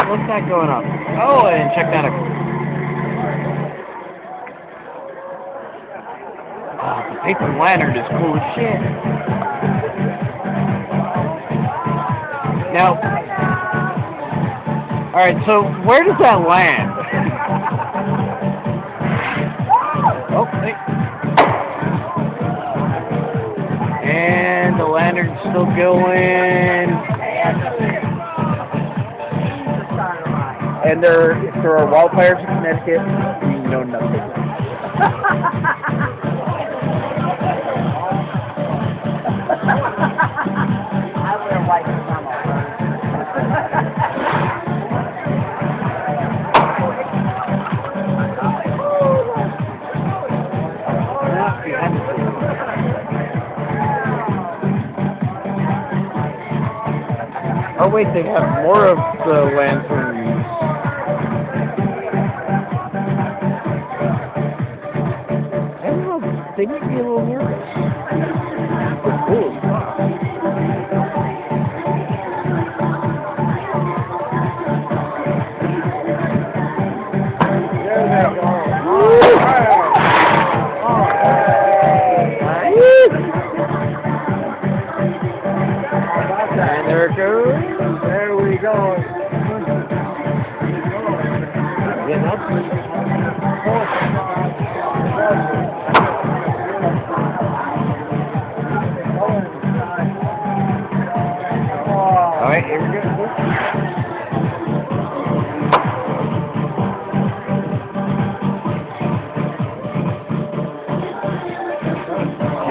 what's that going up? Oh, and check that out. Oh, the paper lantern is cool as shit. Now, alright, so where does that land? Oh, wait. And the lantern's still going. And if there are wildfires in Connecticut, you know nothing. I wear white summer. Oh wait, they have more of the lanterns. I don't know, they make me a little nervous. They're cool as fuck. There they go. And there it goes. There we go. Yeah, that's alright, here we go.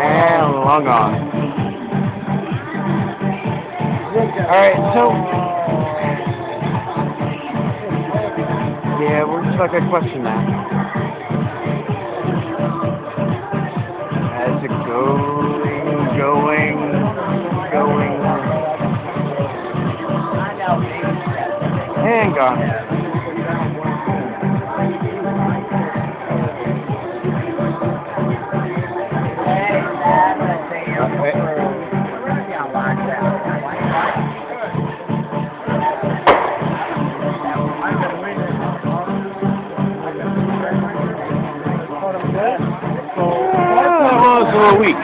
And long gone. Alright, so yeah, we're just not gonna question that. As it going. And gone. A little weak.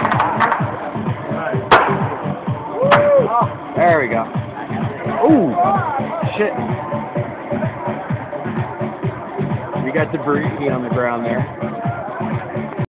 There we go. Ooh, shit. We got debris on the ground there.